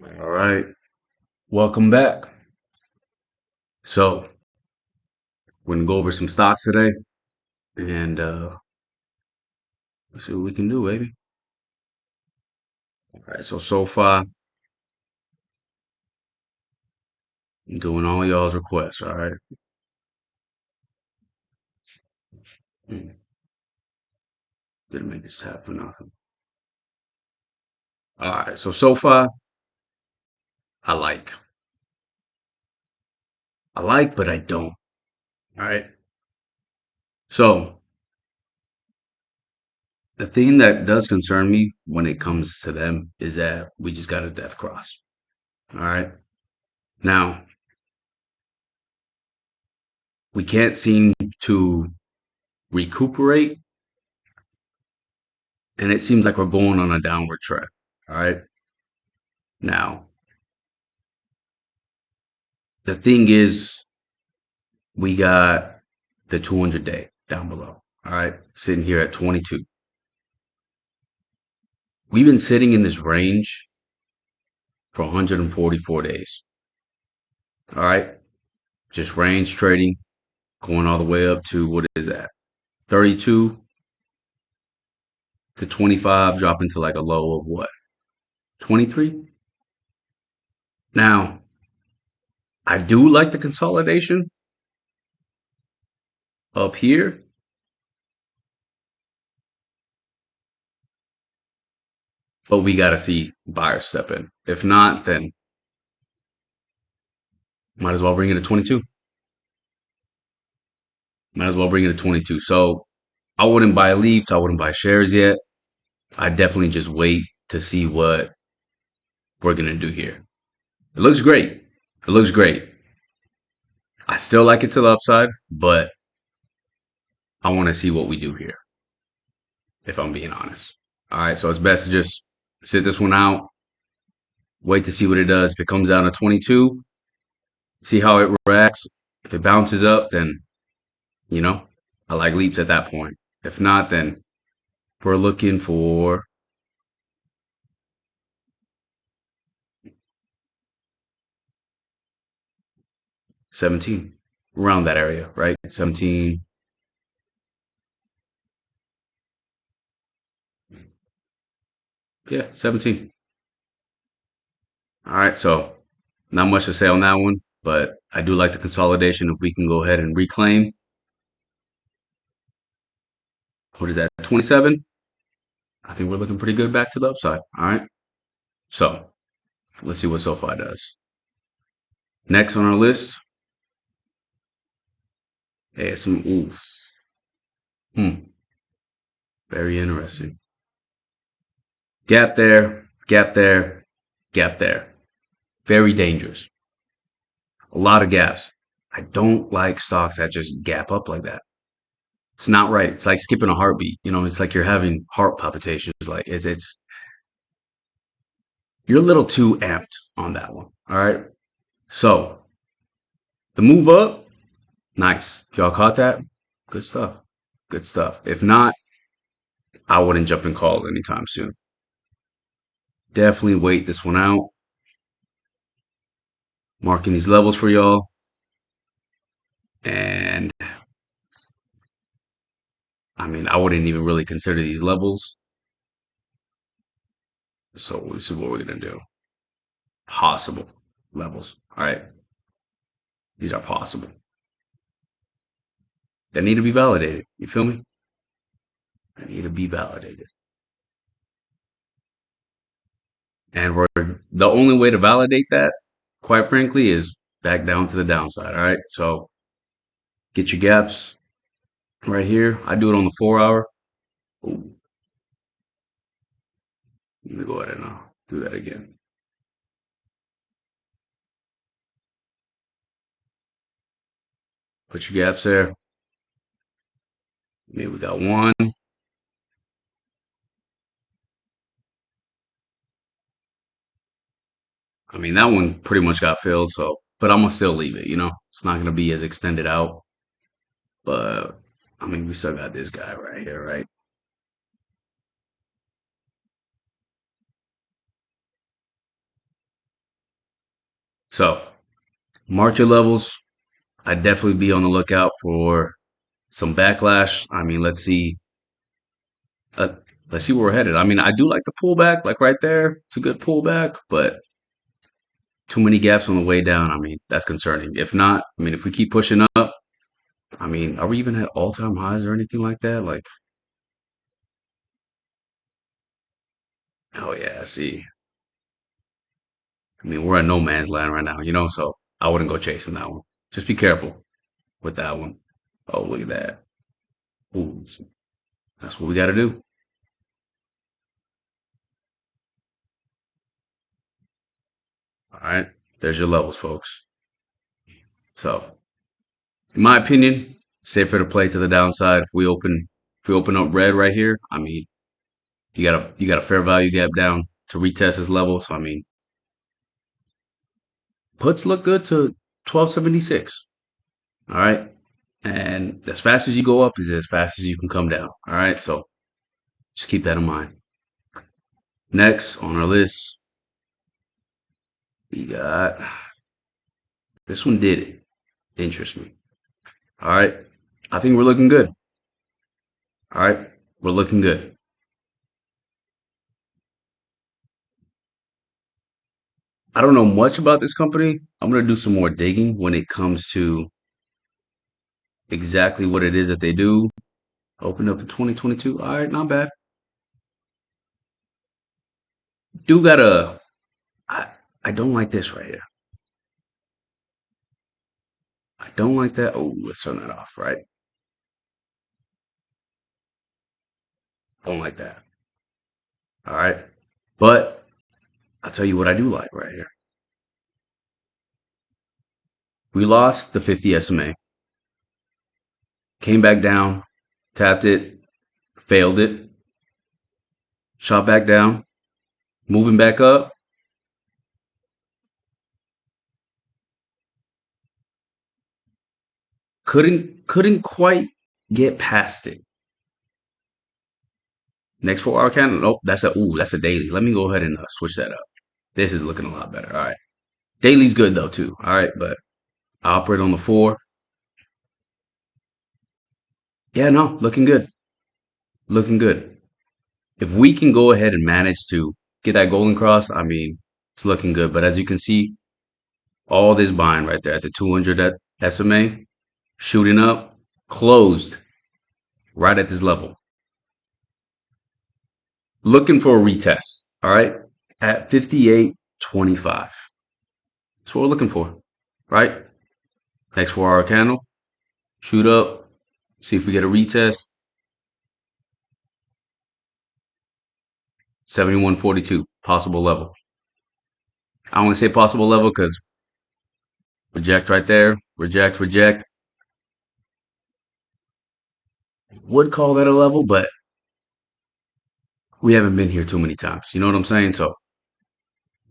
All right. Welcome back. So, we're going to go over some stocks today and let's see what we can do, baby. All right. So far, I'm doing all y'all's requests. All right. Hmm, Didn't make this tab for nothing. All right. So far, I like. I like, but I don't. All right. So, the thing that does concern me when it comes to them is that we just got a death cross. All right. Now, we can't seem to recuperate, and it seems like we're going on a downward trend. All right. Now, the thing is, we got the 200 day down below. All right. Sitting here at 22. We've been sitting in this range for 144 days. All right. Just range trading, going all the way up to what is that? 32 to 25, dropping to like a low of what? 23? Now, I do like the consolidation up here, but we got to see buyers step in. If not, then might as well bring it to 22. Might as well bring it to 22. So I wouldn't buy leaps. I wouldn't buy shares yet. I definitely just wait to see what we're going to do here. It looks great. It looks great. I still like it to the upside, but I want to see what we do here, if I'm being honest. All right. So it's best to just sit this one out, wait to see what it does. If it comes down to 22, see how it reacts. If it bounces up, then, you know, I like leaps at that point. If not, then we're looking for 17, around that area, right? 17. Yeah, 17. All right. So not much to say on that one, but I do like the consolidation. If we can go ahead and reclaim, what is that, 27? I think we're looking pretty good back to the upside. All right. So let's see what SoFi does. Next on our list, ASM. Oof. Hmm. Very interesting. Gap there, gap there, gap there. Very dangerous. A lot of gaps. I don't like stocks that just gap up like that. It's not right. It's like skipping a heartbeat. It's like you're having heart palpitations. Like it's you're a little too amped on that one. All right. So the move up, nice. If y'all caught that, good stuff. Good stuff. If not, I wouldn't jump in calls anytime soon. Definitely wait this one out. Marking these levels for y'all. And I mean, I wouldn't even really consider these levels. So this is what we're gonna do. Possible levels. All right. These are possible. They need to be validated. You feel me? They need to be validated. And the only way to validate that, quite frankly, is back down to the downside. All right. So get your gaps right here. I do it on the 4 hour. Ooh, let me go ahead and do that again. Put your gaps there. Maybe we got one. I mean, that one pretty much got filled. So, but I'm gonna still leave it. It's not gonna be as extended out. But I mean, we still got this guy right here, right? So mark your levels. I'd definitely be on the lookout for some backlash. I mean, uh, let's see where we're headed. I mean, I do like the pullback, like right there. It's a good pullback, but too many gaps on the way down. I mean, that's concerning. If not, I mean, if we keep pushing up, I mean, are we even at all-time highs or anything like that? Like, oh yeah, see, I mean, we're in no man's land right now, so I wouldn't go chasing that one. Just be careful with that one. Oh, look at that. Ooh, that's what we got to do. All right. There's your levels, folks. So, in my opinion, safer to play to the downside if we open up red right here. I mean, you got a fair value gap down to retest this level. So I mean, puts look good to 1276. All right. And as fast as you go up is as fast as you can come down. All right. So just keep that in mind. Next on our list, we got this one did it. Interest me. All right. I think we're looking good. All right. We're looking good. I don't know much about this company. I'm going to do some more digging when it comes to exactly what it is that they do. Opened up in 2022. All right. Not bad. Do got I, I don't like this right here. I don't like that. Oh, let's turn that off, right? Don't like that. All right. But I'll tell you what I do like right here. We lost the 50 SMA, came back down, tapped it, failed it, shot back down, moving back up. Couldn't quite get past it. Next 4 hour candle. Nope, that's a daily. Let me go ahead and switch that up. This is looking a lot better. All right. Daily's good though too. All right, but I operate on the 4. Yeah, no, looking good. Looking good. If we can go ahead and manage to get that golden cross, I mean, it's looking good. But as you can see, all this buying right there at the 200 SMA, shooting up, closed right at this level. Looking for a retest, all right, at 58.25. That's what we're looking for, right? Next 4 hour candle, shoot up, see if we get a retest. 71.42, possible level. I only say possible level because reject right there, reject, reject. Would call that a level, but we haven't been here too many times. You know what I'm saying? So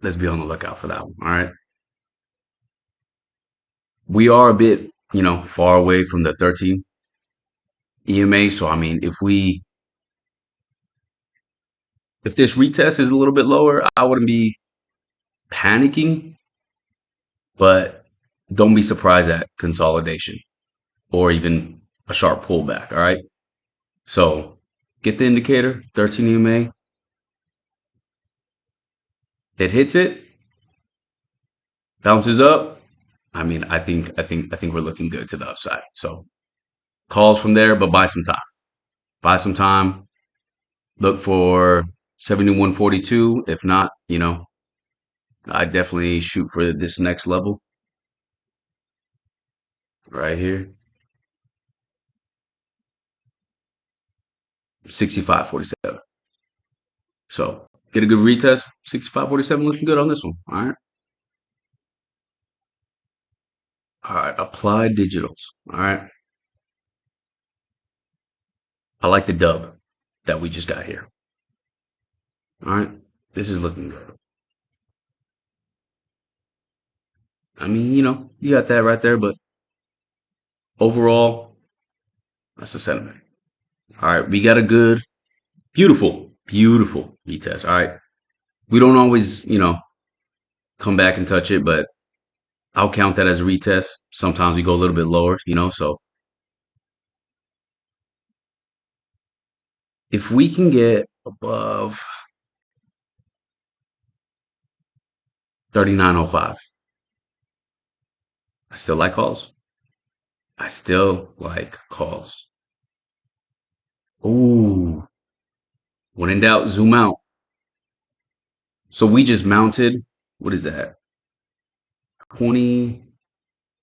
let's be on the lookout for that one. All right. We are a bit, far away from the 13 EMA. So I mean, if this retest is a little bit lower, I wouldn't be panicking, but don't be surprised at consolidation or even a sharp pullback. All right. So get the indicator, 13 EMA. It hits it, bounces up. I mean, I think we're looking good to the upside. So calls from there, but buy some time. Buy some time. Look for 71.42. If not, I definitely shoot for this next level right here. 65.47. So get a good retest. 65.47 looking good on this one. All right. All right. Applied digitals. All right. I like the dub that we just got here. All right. This is looking good. I mean, you got that right there, but overall, that's the sentiment. All right. We got a good, beautiful, beautiful retest. All right. We don't always, come back and touch it, but I'll count that as a retest. Sometimes we go a little bit lower, so if we can get above 39.05, I still like calls. I still like calls. Ooh, when in doubt, zoom out. So we just mounted, what is that? 20,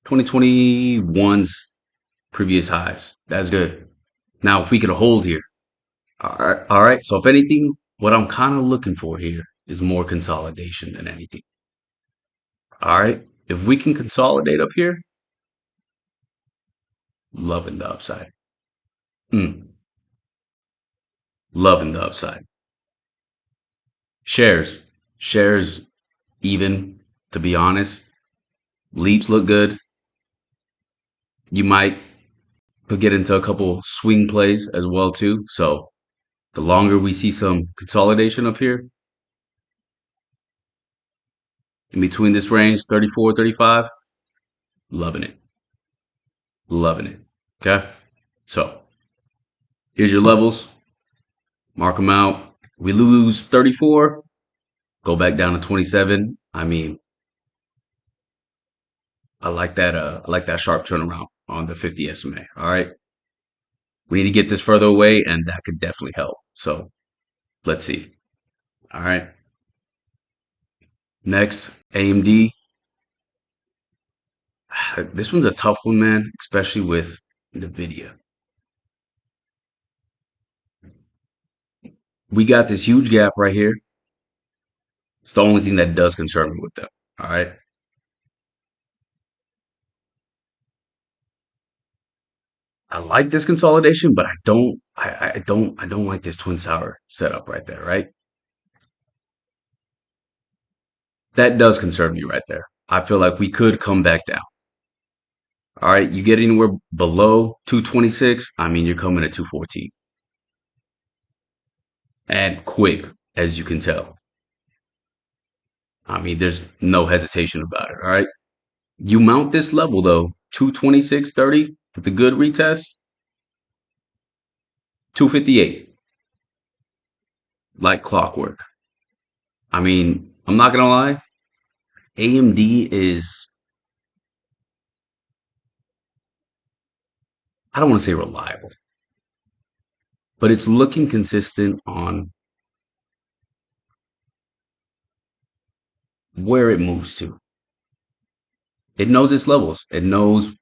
2021's previous highs. That's good. Now, if we could hold here. All right. All right. So if anything, what I'm kind of looking for here is more consolidation than anything. All right. If we can consolidate up here, loving the upside. Mm, loving the upside. Shares. Shares even, to be honest. Leaps look good. You might could get into a couple swing plays as well too. So the longer we see some consolidation up here in between this range, 34, 35, loving it. Loving it. Okay. So here's your levels. Mark them out. We lose 34, go back down to 27. I mean, I like that. I like that sharp turnaround on the 50 SMA. All right. We need to get this further away, and that could definitely help. So let's see. All right. Next, AMD. This one's a tough one, man, especially with NVIDIA. We got this huge gap right here. It's the only thing that does concern me with them. All right. I like this consolidation, but I don't like this twin tower setup right there, right? That does concern me right there. I feel like we could come back down. All right, you get anywhere below 226, I mean, you're coming at 214. And quick, as you can tell. I mean, there's no hesitation about it, all right? You mount this level though, 226.30 with a good retest, 258, like clockwork. I mean, I'm not gonna lie, AMD is, I don't want to say reliable, but it's looking consistent on where it moves to. It knows its levels. It knows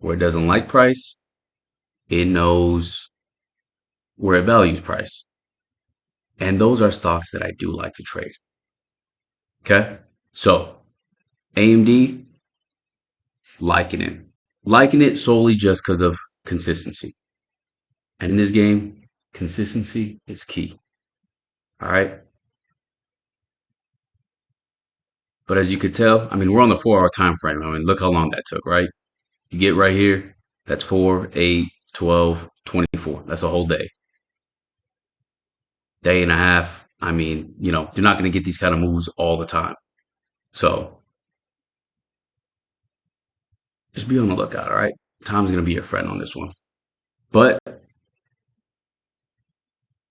where it doesn't like price. It knows where it values price. And those are stocks that I do like to trade. Okay. So AMD, liking it. Liking it solely just because of consistency. And in this game, consistency is key. All right. But as you could tell, I mean, we're on the 4 hour time frame. I mean, look how long that took, right? You get right here, that's 4, 8, 12, 24. That's a whole day. Day and a half. I mean, you're not going to get these kind of moves all the time. So just be on the lookout, all right? Time's going to be your friend on this one. But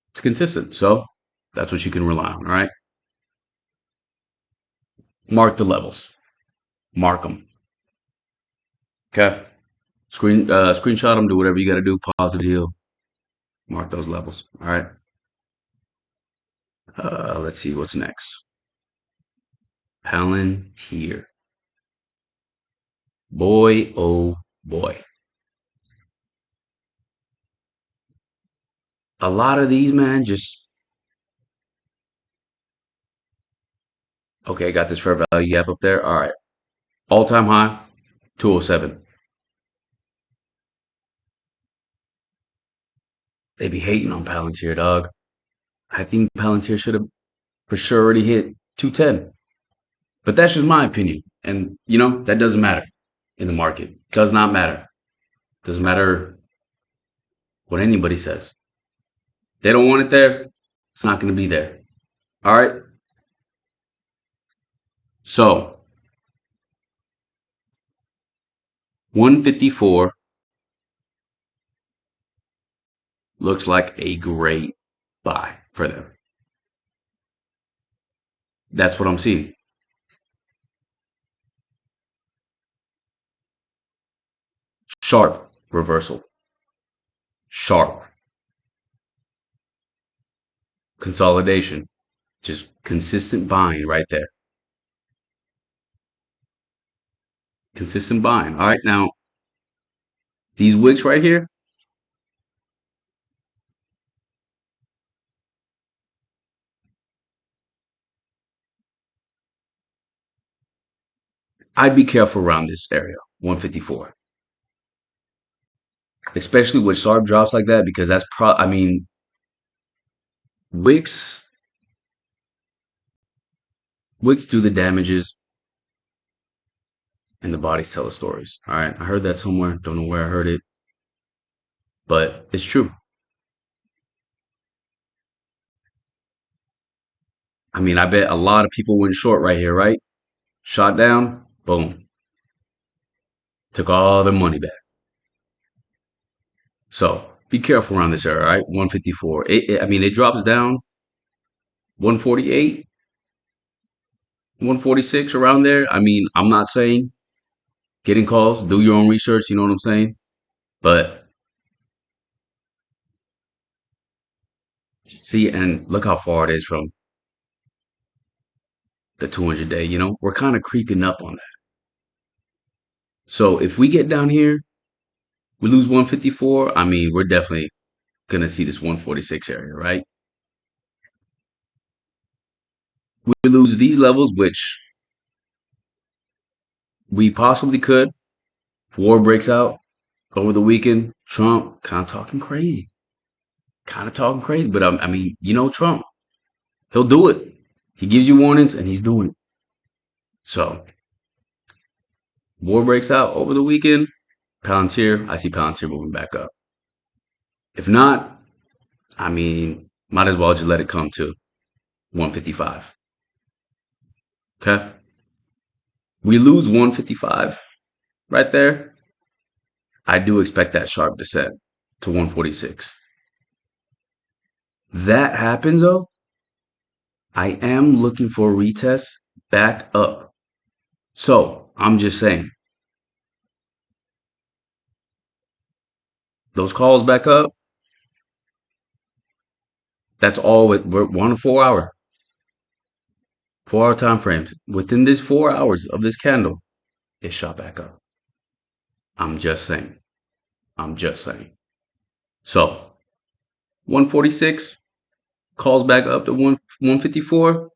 it's consistent. So that's what you can rely on, all right? Mark the levels. Mark them. Okay? Screenshot them, do whatever you got to do. Pause the deal. Mark those levels, all right? Let's see what's next. Palantir. Boy, oh boy. A lot of these, man, just okay. Got this fair value gap up there. All right, all time high, 207. They be hating on Palantir, dog. I think Palantir should have for sure already hit 210. But that's just my opinion, and that doesn't matter in the market. Does not matter. Doesn't matter what anybody says. They don't want it there. It's not going to be there. All right. So 154 looks like a great buy for them. That's what I'm seeing. Sharp reversal. Sharp consolidation. Just consistent buying right there. Consistent buying. All right, now these wicks right here, I'd be careful around this area, 154, especially with sharp drops like that, because I mean, wicks, wicks do the damages and the bodies tell the stories. All right, I heard that somewhere. Don't know where I heard it, but it's true. I mean, I bet a lot of people went short right here, right? Shot down, boom, took all their money back. So be careful around this area, right? 154. I mean, it drops down 148, 146 around there. I mean, I'm not saying getting calls, do your own research, you know what I'm saying? But see, and look how far it is from the 200 day, you know? We're kind of creeping up on that. So if we get down here, we lose 154, I mean, we're definitely going to see this 146 area, right? We lose these levels, which we possibly could. If war breaks out over the weekend, Trump kind of talking crazy. Kind of talking crazy, but I mean, you know, Trump, he'll do it. He gives you warnings and he's doing it. So, war breaks out over the weekend, Palantir, I see Palantir moving back up. If not, I mean, might as well just let it come to 155. Okay? We lose 155 right there. I do expect that sharp descent to 146. That happens though, I am looking for a retest back up. So I'm just saying, those calls back up, that's all we're 1 to 4 hour, 4 hour time frames. Within this 4 hours of this candle, it shot back up. I'm just saying. I'm just saying. So 146 calls back up to 154.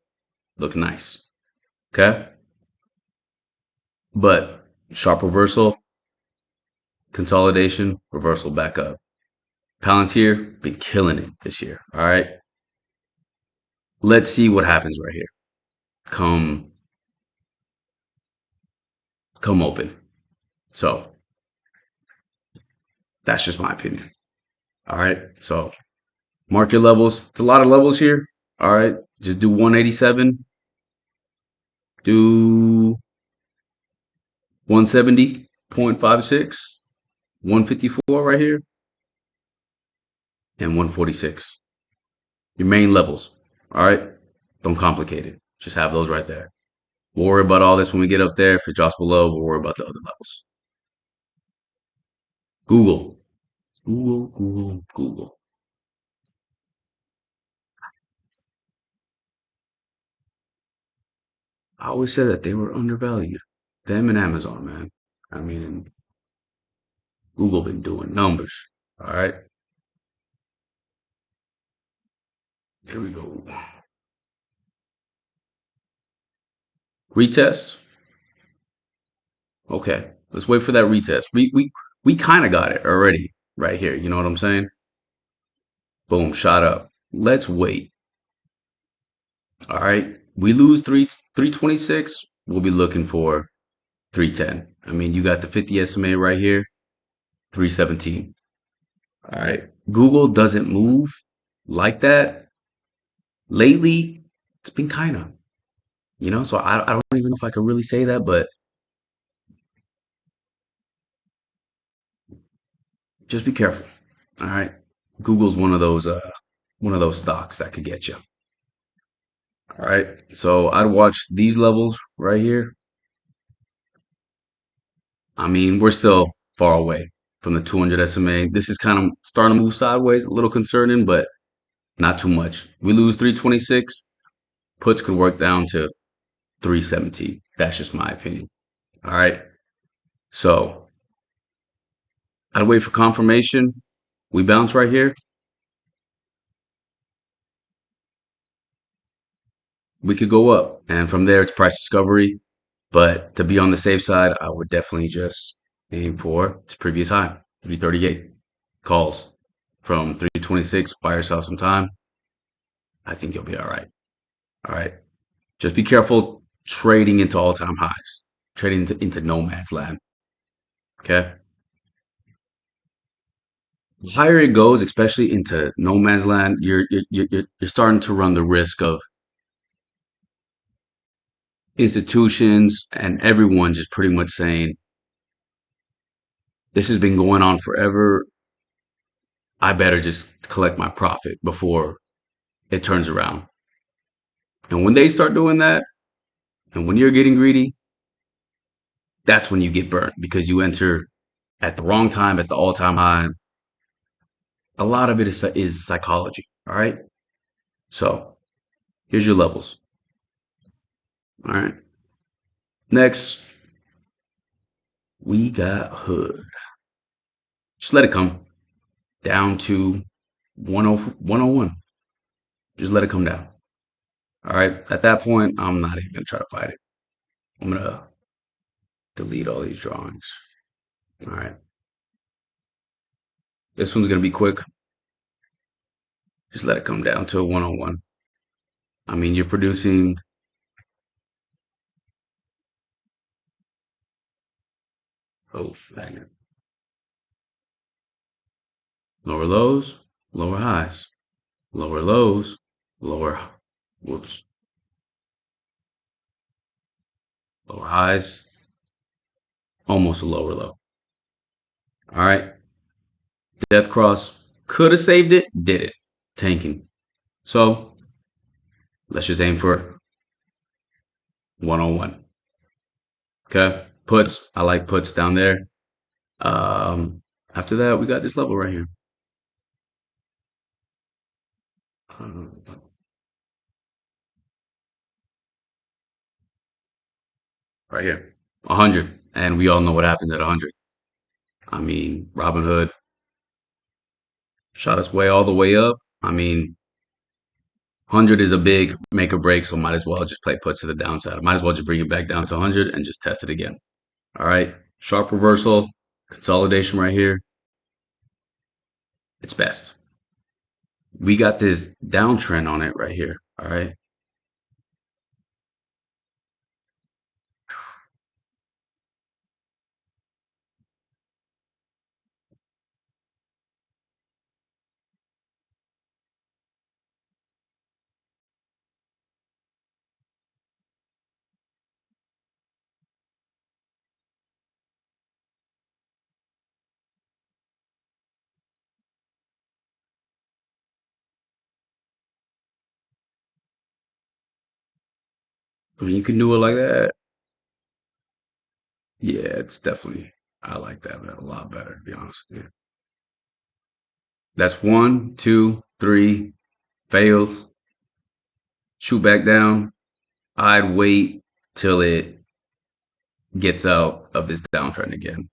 Look nice. Okay. But sharp reversal, consolidation, reversal back up. Palantir been killing it this year. All right. Let's see what happens right here. Come open. So that's just my opinion. All right. So market levels. It's a lot of levels here. All right. Just do 187. Do 170.56. 154 right here. And 146. Your main levels. All right. Don't complicate it. Just have those right there. We'll worry about all this when we get up there. If it drops below, we'll worry about the other levels. Google. Google, Google, Google. I always said that they were undervalued. Them and Amazon, man. I mean, Google been doing numbers. All right. Here we go. Retest. Okay. Let's wait for that retest. We kind of got it already right here. You know what I'm saying? Boom, shot up. Let's wait. All right. We lose 326. We'll be looking for 310. I mean, you got the 50 SMA right here, 317. All right. Google doesn't move like that. Lately, it's been kind of, so I don't even know if I could really say that, but just be careful. All right. Google's one of those stocks that could get you. All right. So I'd watch these levels right here. I mean, we're still far away from the 200 SMA. This is kind of starting to move sideways, a little concerning, but not too much. We lose 326, puts could work down to 317. That's just my opinion. All right. So I'd wait for confirmation. We bounce right here. We could go up. And from there, it's price discovery. But to be on the safe side, I would definitely just aim for its previous high, 338. Calls from 326. Buy yourself some time. I think you'll be all right. All right. Just be careful trading into all time highs, trading into no man's land. Okay. The higher it goes, especially into no man's land, you're starting to run the risk of institutions and everyone just pretty much saying, this has been going on forever. I better just collect my profit before it turns around. And when they start doing that, and when you're getting greedy, that's when you get burnt because you enter at the wrong time at the all time high. A lot of it is psychology. All right. So here's your levels. All right. Next, we got Hood. Just let it come down to 101. Just let it come down. All right. At that point, I'm not even going to try to fight it. I'm going to delete all these drawings. All right. This one's going to be quick. Just let it come down to a 101. I mean, you're producing. Oh, magnet. Lower lows, lower highs, lower lows, lower, whoops, lower highs, almost a lower low. All right. Death Cross could have saved it, did it. Tanking. So let's just aim for 101. Okay. Puts. I like puts down there. After that, we got this level right here. Right here. 100. And we all know what happens at 100. I mean, Robinhood shot us way all the way up. I mean, 100 is a big make or break, so might as well just play puts to the downside. I might as well just bring it back down to 100 and just test it again. All right. Sharp reversal, consolidation right here. It's best. We got this downtrend on it right here. All right. I mean, you can do it like that. Yeah, it's definitely, I like that a lot better, to be honest with you. That's one, two, three, fails, shoot back down. I'd wait till it gets out of this downtrend again.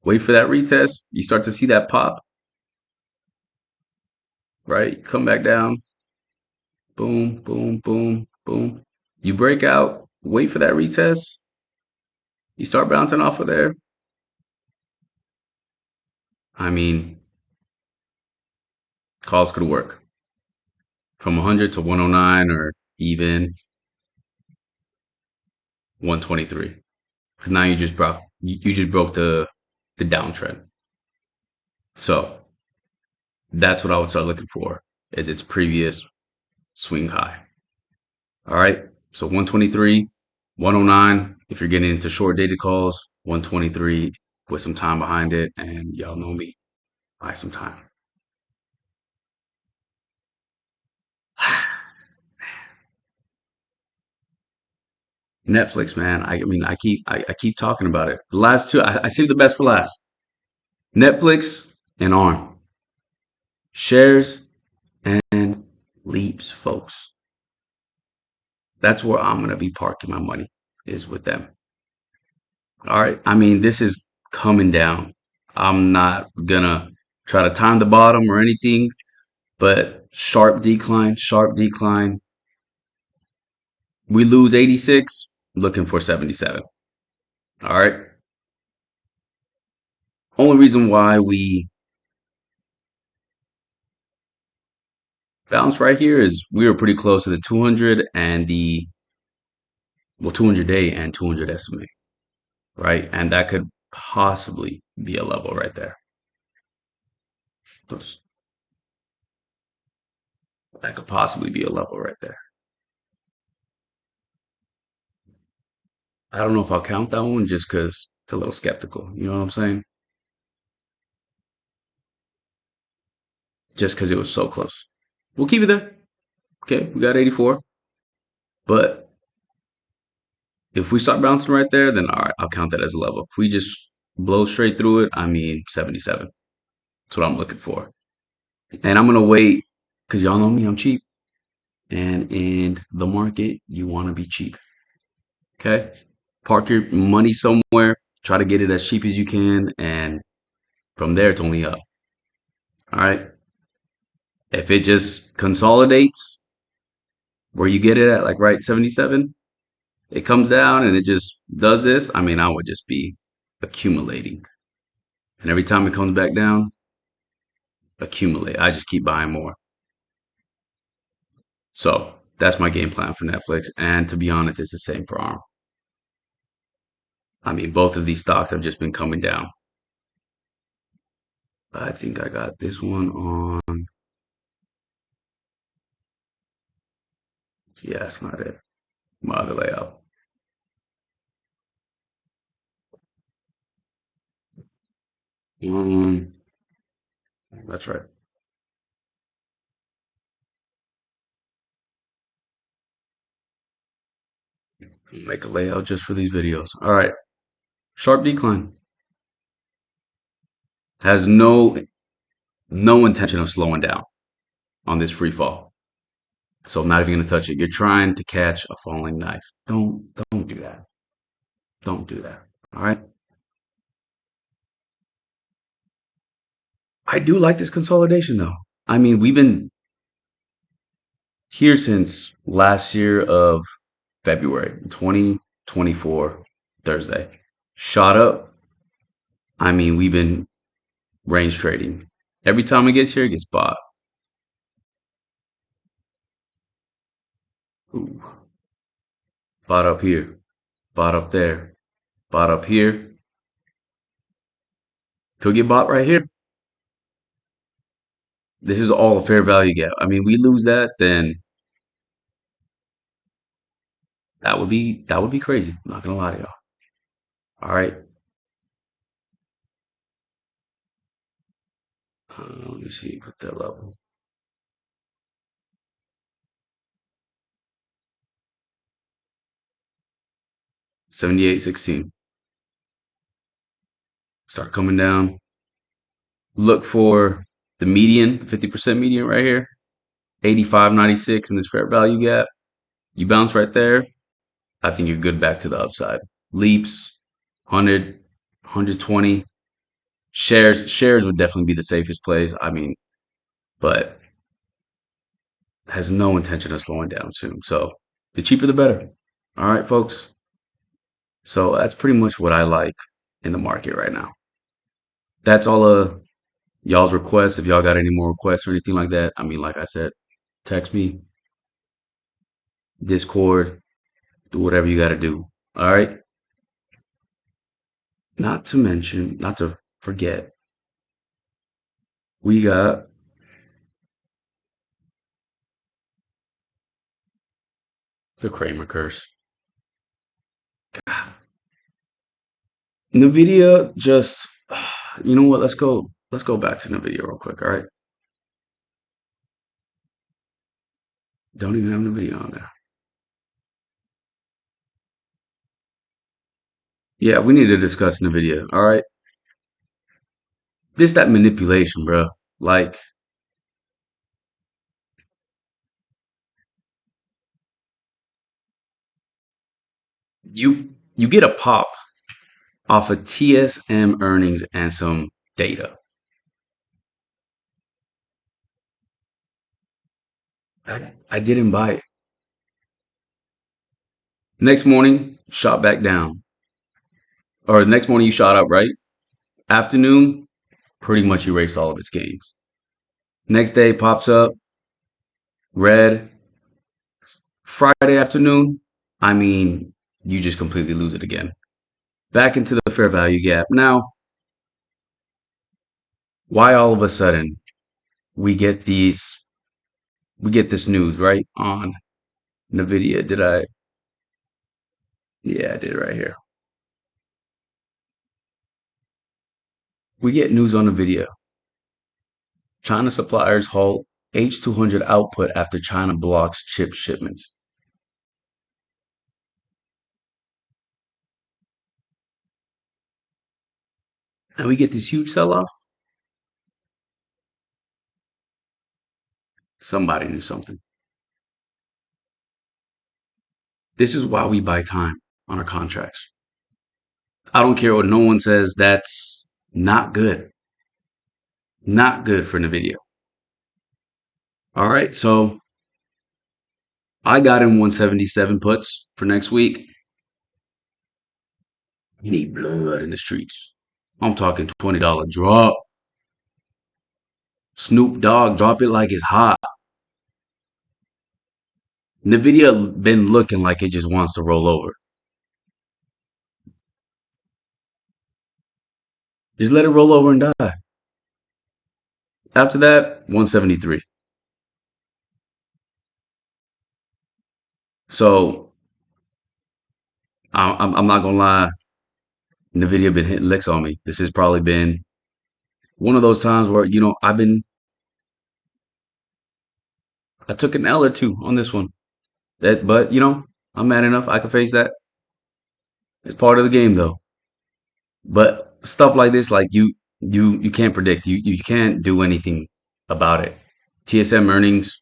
Wait for that retest. You start to see that pop, right? Come back down. Boom, boom, boom, boom. You break out, wait for that retest. You start bouncing off of there. I mean, calls could work from 100 to 109 or even 123. Because now you just broke the downtrend. So that's what I would start looking for is its previous swing high. All right. So 123, 109. If you're getting into short dated calls, 123 with some time behind it, and y'all know me. Buy some time. Netflix, man. I mean, I keep talking about it. The last two, I saved the best for last. Netflix and ARM. Shares and leaps, folks. That's where I'm gonna be parking my money is with them. All right. I mean, this is coming down. I'm not gonna try to time the bottom or anything, but sharp decline, sharp decline. We lose 86, looking for 77. All right. Only reason why we bounce right here is we were pretty close to the 200 and the, well, 200 day and 200 estimate, right? And that could possibly be a level right there. That could possibly be a level right there. I don't know if I'll count that one just because it's a little skeptical. You know what I'm saying? Just because it was so close. We'll keep it there. Okay, we got 84. But if we start bouncing right there, then all right, I'll count that as a level. If we just blow straight through it, I mean 77. That's what I'm looking for. And I'm gonna wait because y'all know me, I'm cheap. And in the market, you want to be cheap. Okay? Park your money somewhere, try to get it as cheap as you can, and from there it's only up. All right. If it just consolidates where you get it at, like right 77, it comes down and it just does this. I mean, I would just be accumulating. And every time it comes back down, accumulate. I just keep buying more. So that's my game plan for Netflix. And to be honest, it's the same for ARM. I mean, both of these stocks have just been coming down. I think I got this one on. Yeah, that's not it. My other layout. Um, that's right. Make a layout just for these videos. All right. Sharp decline. Has no intention of slowing down on this free fall. So I'm not even gonna touch it. You're trying to catch a falling knife. Don't do that. Don't do that. All right. I do like this consolidation though. I mean, we've been here since last year of February 2024, Thursday. Shot up. I mean, we've been range trading. Every time it gets here, it gets bought. Ooh. Bought up here, bought up there, bought up here. Could get bought right here. This is all a fair value gap. I mean, we lose that, then that would be crazy. I'm not gonna lie to y'all. All right. Let me see. Put that level. 78.16. Start coming down. Look for the median, the 50% median right here. 85.96 in this fair value gap. You bounce right there. I think you're good back to the upside. Leaps, 100, 120. Shares would definitely be the safest place. I mean, but has no intention of slowing down soon. So the cheaper the better. All right, folks. So that's pretty much what I like in the market right now. That's all y'all's requests. If y'all got any more requests or anything like that, I mean, like I said, text me, Discord, do whatever you got to do. All right. Not to mention, not to forget, we got the Kramer curse. NVIDIA just, you know what? Let's go. let's go back to the video real quick. All right. Don't even have the video on there. Yeah, we need to discuss in the video. All right. This that manipulation, bro. Like you get a pop off of TSM earnings and some data. I didn't buy it. Next morning, shot back down. Or next morning you shot up, right? Afternoon, pretty much erased all of its gains. Next day pops up, red. Friday afternoon, I mean, you just completely lose it again. Back into the fair value gap. Now, why all of a sudden we get this news, right? On Nvidia. Did I? Yeah, I did right here. We get news on Nvidia. China suppliers halt H200 output after China blocks chip shipments. And we get this huge sell off. Somebody knew something. This is why we buy time on our contracts. I don't care what no one says. That's not good. Not good for Nvidia. All right, so I got in 177 puts for next week. You need blood in the streets. I'm talking $20 drop. Snoop Dogg, drop it like it's hot. Nvidia been looking like it just wants to roll over. Just let it roll over and die. After that, 173. So I'm not gonna lie. Nvidia been hitting licks on me. This has probably been one of those times where I took an L or two on this one. But I'm mad enough. I can face that. It's part of the game, though. But stuff like this, like you can't predict. You can't do anything about it. TSM earnings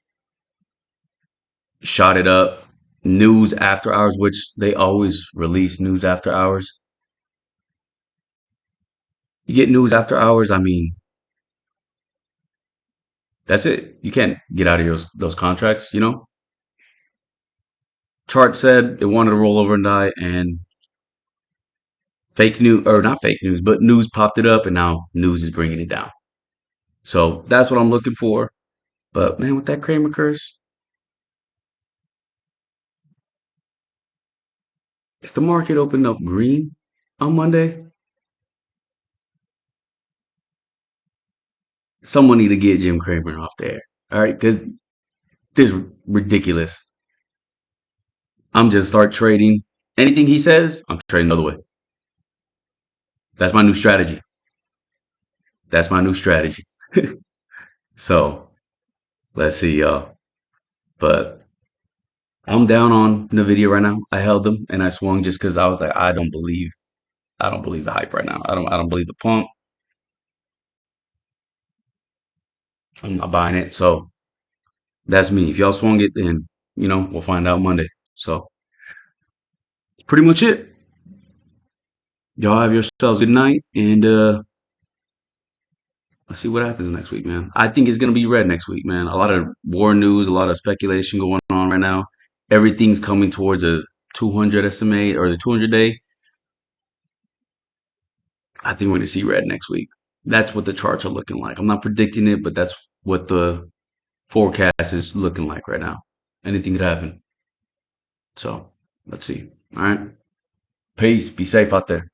shot it up. News after hours, which they always release news after hours. You get news after hours. I mean, that's it. You can't get out of those contracts. Chart said it wanted to roll over and die, and fake news, or not fake news, but news popped it up, and now news is bringing it down. So that's what I'm looking for. But man, with that Kramer curse, if the market opened up green on Monday, someone need to get Jim Cramer off there. All right, because this is ridiculous. I'm just start trading anything he says. I'm trading the other way. That's my new strategy. That's my new strategy. So let's see, y'all. But I'm down on Nvidia right now. I held them and I swung just because I was like, I don't believe the hype right now. I don't believe the pump. I'm not buying it. So that's me. If y'all swung it, then we'll find out Monday. So pretty much it. Y'all have yourselves a good night, and let's see what happens next week, man. I think it's gonna be red next week, man. A lot of war news, a lot of speculation going on right now. Everything's coming towards a 200 estimate or the 200 day. I think we're gonna see red next week. That's what the charts are looking like. I'm not predicting it, but that's what the forecast is looking like right now. Anything could happen. So let's see. All right. Peace. Be safe out there.